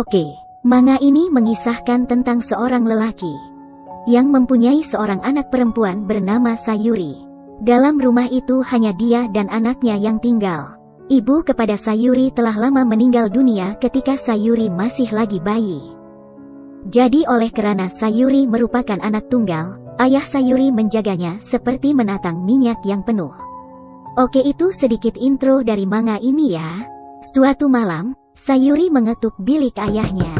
Oke, manga ini mengisahkan tentang seorang lelaki yang mempunyai seorang anak perempuan bernama Sayuri. Dalam rumah itu hanya dia dan anaknya yang tinggal. Ibu kepada Sayuri telah lama meninggal dunia ketika Sayuri masih lagi bayi. Jadi oleh karena Sayuri merupakan anak tunggal, ayah Sayuri menjaganya seperti menatang minyak yang penuh. Oke, itu sedikit intro dari manga ini ya. Suatu malam, Sayuri mengetuk bilik ayahnya.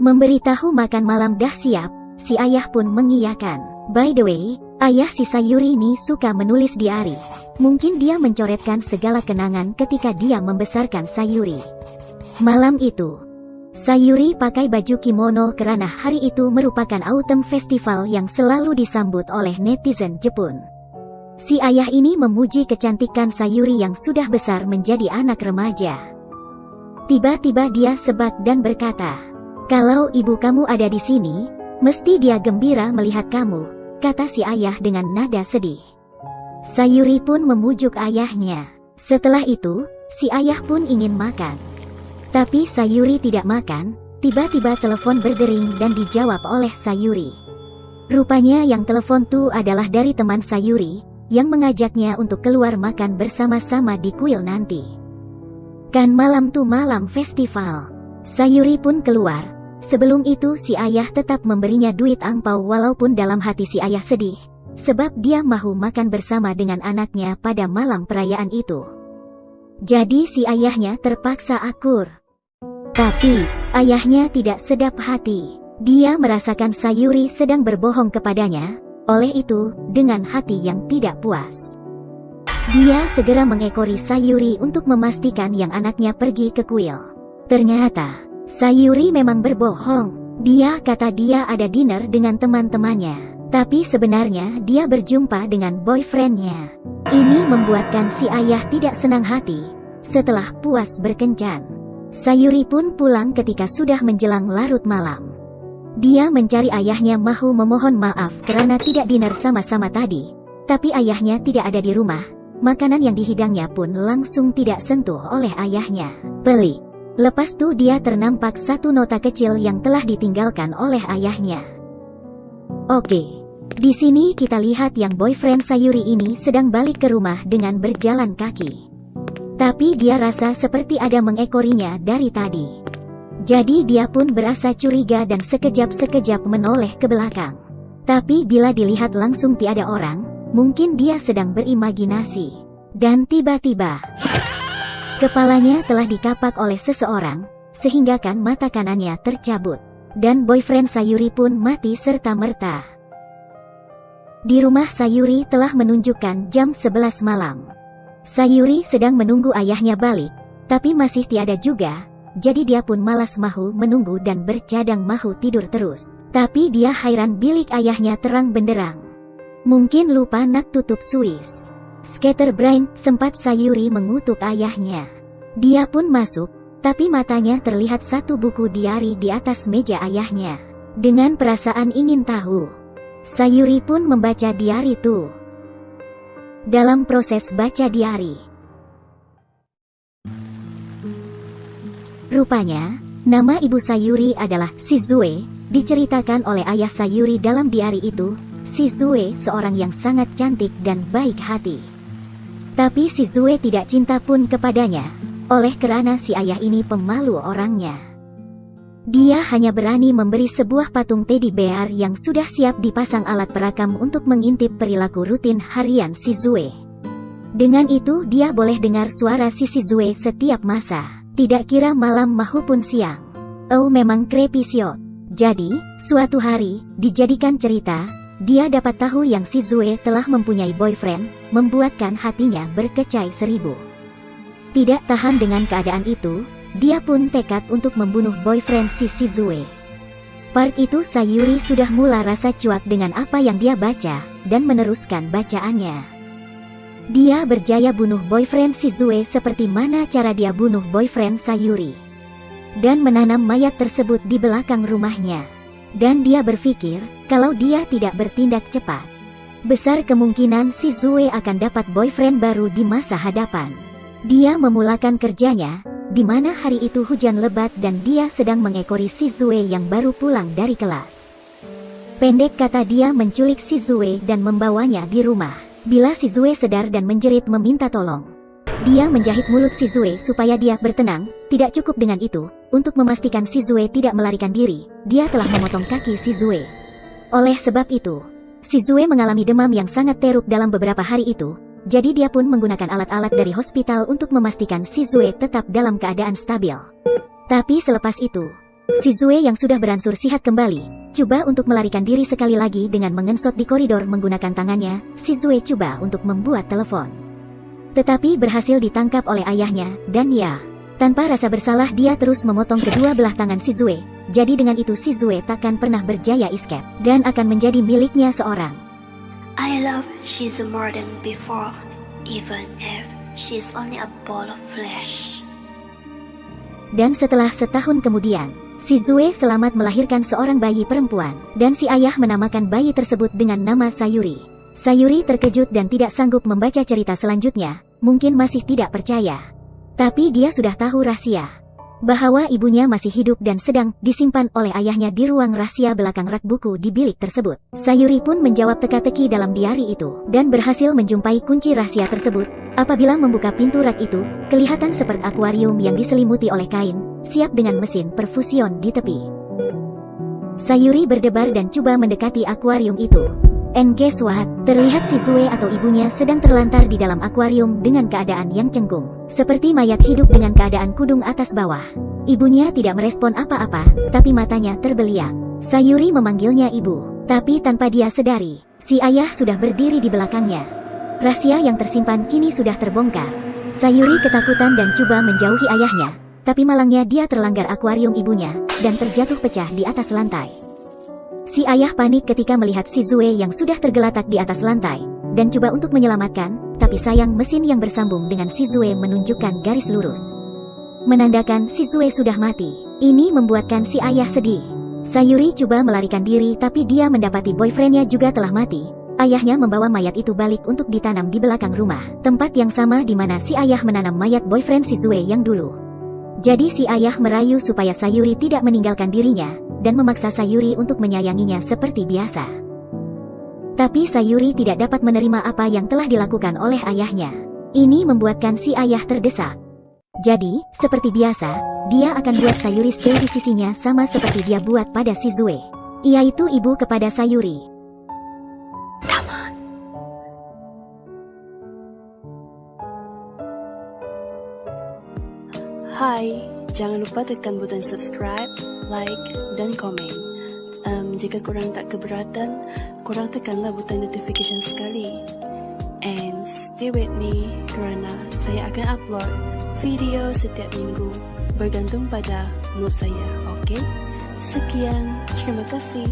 Memberitahu makan malam dah siap, si ayah pun mengiyakan. By the way, ayah si Sayuri ini suka menulis diari. Mungkin dia mencoretkan segala kenangan ketika dia membesarkan Sayuri. Malam itu, Sayuri pakai baju kimono karena hari itu merupakan Autumn Festival yang selalu disambut oleh netizen Jepun. Si ayah ini memuji kecantikan Sayuri yang sudah besar menjadi anak remaja. Tiba-tiba dia sebak dan berkata, "Kalau ibu kamu ada di sini, mesti dia gembira melihat kamu," kata si ayah dengan nada sedih. Sayuri pun memujuk ayahnya. Setelah itu, si ayah pun ingin makan. Tapi Sayuri tidak makan. Tiba-tiba telepon berdering dan dijawab oleh Sayuri. Rupanya yang telepon tuh adalah dari teman Sayuri, yang mengajaknya untuk keluar makan bersama-sama di kuil nanti. Kan malam tuh malam festival. Sayuri pun keluar. Sebelum itu si ayah tetap memberinya duit angpau walaupun dalam hati si ayah sedih, sebab dia mahu makan bersama dengan anaknya pada malam perayaan itu. Jadi si ayahnya terpaksa akur. Tapi, ayahnya tidak sedap hati. Dia merasakan Sayuri sedang berbohong kepadanya, oleh itu, dengan hati yang tidak puas. Dia segera mengekori Sayuri untuk memastikan yang anaknya pergi ke kuil. Ternyata, Sayuri memang berbohong. Dia kata dia ada dinner dengan teman-temannya, tapi sebenarnya dia berjumpa dengan boyfriendnya. Ini membuatkan si ayah tidak senang hati. Setelah puas berkencan, Sayuri pun pulang ketika sudah menjelang larut malam. Dia mencari ayahnya mahu memohon maaf karena tidak dinner sama-sama tadi, tapi ayahnya tidak ada di rumah. Makanan yang dihidangnya pun langsung tidak sentuh oleh ayahnya. Pelik. Lepas itu dia ternampak satu nota kecil yang telah ditinggalkan oleh ayahnya. Oke. Di sini kita lihat yang boyfriend Sayuri ini sedang balik ke rumah dengan berjalan kaki. Tapi dia rasa seperti ada mengekorinya dari tadi. Jadi dia pun berasa curiga dan sekejap-sekejap menoleh ke belakang. Tapi bila dilihat langsung tiada orang, mungkin dia sedang berimajinasi. Dan tiba-tiba, kepalanya telah dikapak oleh seseorang, sehingga kan mata kanannya tercabut. Dan boyfriend Sayuri pun mati serta-merta. Di rumah Sayuri telah menunjukkan jam 11 malam. Sayuri sedang menunggu ayahnya balik, tapi masih tiada juga. Jadi dia pun malas mahu menunggu dan bercadang mahu tidur terus. Tapi dia hairan bilik ayahnya terang benderang. Mungkin lupa nak tutup suis. Scatterbrain, sempat Sayuri mengutuk ayahnya. Dia pun masuk, tapi matanya terlihat satu buku diari di atas meja ayahnya. Dengan perasaan ingin tahu, Sayuri pun membaca diari itu. Dalam proses baca diari, rupanya, nama ibu Sayuri adalah Shizue. Diceritakan oleh ayah Sayuri dalam diari itu, Shizue seorang yang sangat cantik dan baik hati. Tapi Shizue tidak cinta pun kepadanya, oleh karena si ayah ini pemalu orangnya. Dia hanya berani memberi sebuah patung teddy bear yang sudah siap dipasang alat perakam untuk mengintip perilaku rutin harian Shizue. Dengan itu dia boleh dengar suara si Shizue setiap masa, tidak kira malam maupun siang. Oh, memang creepy siot. Jadi, suatu hari, dijadikan cerita, dia dapat tahu yang Shizue telah mempunyai boyfriend, membuatkan hatinya berkecai seribu. Tidak tahan dengan keadaan itu, dia pun tekad untuk membunuh boyfriend si Shizue. Part itu Sayuri sudah mula rasa cuak dengan apa yang dia baca, dan meneruskan bacaannya. Dia berjaya bunuh boyfriend Shizue seperti mana cara dia bunuh boyfriend Sayuri. Dan menanam mayat tersebut di belakang rumahnya. Dan dia berpikir, kalau dia tidak bertindak cepat, besar kemungkinan Shizue akan dapat boyfriend baru di masa hadapan. Dia memulakan kerjanya, di mana hari itu hujan lebat dan dia sedang mengekori Shizue yang baru pulang dari kelas. Pendek kata, dia menculik Shizue dan membawanya di rumah. Bila Shizue sedar dan menjerit meminta tolong, dia menjahit mulut Shizue supaya dia bertenang. Tidak cukup dengan itu, untuk memastikan Shizue tidak melarikan diri, dia telah memotong kaki Shizue. Oleh sebab itu, Shizue mengalami demam yang sangat teruk dalam beberapa hari itu. Jadi dia pun menggunakan alat-alat dari hospital untuk memastikan Shizue tetap dalam keadaan stabil. Tapi selepas itu, Shizue yang sudah beransur sihat kembali, coba untuk melarikan diri sekali lagi dengan mengensot di koridor menggunakan tangannya. Shizue coba untuk membuat telepon, tetapi berhasil ditangkap oleh ayahnya, dan ya, tanpa rasa bersalah dia terus memotong kedua belah tangan Shizue. Jadi dengan itu Shizue takkan pernah berjaya escape, dan akan menjadi miliknya seorang. I love Shizu more than before, even if she's only a ball of flesh. Dan setelah setahun kemudian, Shizue selamat melahirkan seorang bayi perempuan, dan si ayah menamakan bayi tersebut dengan nama Sayuri. Sayuri terkejut dan tidak sanggup membaca cerita selanjutnya, mungkin masih tidak percaya. Tapi dia sudah tahu rahasia, bahwa ibunya masih hidup dan sedang disimpan oleh ayahnya di ruang rahasia belakang rak buku di bilik tersebut. Sayuri pun menjawab teka-teki dalam diari itu, dan berhasil menjumpai kunci rahasia tersebut. Apabila membuka pintu rak itu, kelihatan seperti akuarium yang diselimuti oleh kain, siap dengan mesin perfusion di tepi. Sayuri berdebar dan coba mendekati akuarium itu. And guess what? Terlihat Shizue atau ibunya sedang terlantar di dalam akuarium dengan keadaan yang cengkung, seperti mayat hidup dengan keadaan kudung atas bawah. Ibunya tidak merespon apa-apa, tapi matanya terbeliak. Sayuri memanggilnya ibu, tapi tanpa dia sadari, si ayah sudah berdiri di belakangnya. Rahasia yang tersimpan kini sudah terbongkar. Sayuri ketakutan dan coba menjauhi ayahnya, tapi malangnya dia terlanggar akuarium ibunya, dan terjatuh pecah di atas lantai. Si ayah panik ketika melihat Shizue yang sudah tergeletak di atas lantai, dan coba untuk menyelamatkan, tapi sayang mesin yang bersambung dengan Shizue menunjukkan garis lurus, menandakan Shizue sudah mati. Ini membuatkan si ayah sedih. Sayuri coba melarikan diri tapi dia mendapati boyfriendnya juga telah mati. Ayahnya membawa mayat itu balik untuk ditanam di belakang rumah, tempat yang sama di mana si ayah menanam mayat boyfriend Shizue yang dulu. Jadi si ayah merayu supaya Sayuri tidak meninggalkan dirinya, dan memaksa Sayuri untuk menyayanginya seperti biasa. Tapi Sayuri tidak dapat menerima apa yang telah dilakukan oleh ayahnya. Ini membuatkan si ayah terdesak. Jadi, seperti biasa, dia akan buat Sayuri stay di sisinya sama seperti dia buat pada Shizue, yaitu ibu kepada Sayuri. Hai, jangan lupa tekan butang subscribe, like, dan komen. Jika korang tak keberatan, korang tekanlah butang notification sekali. And stay with me kerana saya akan upload video setiap minggu bergantung pada mood saya, okay? Sekian, terima kasih.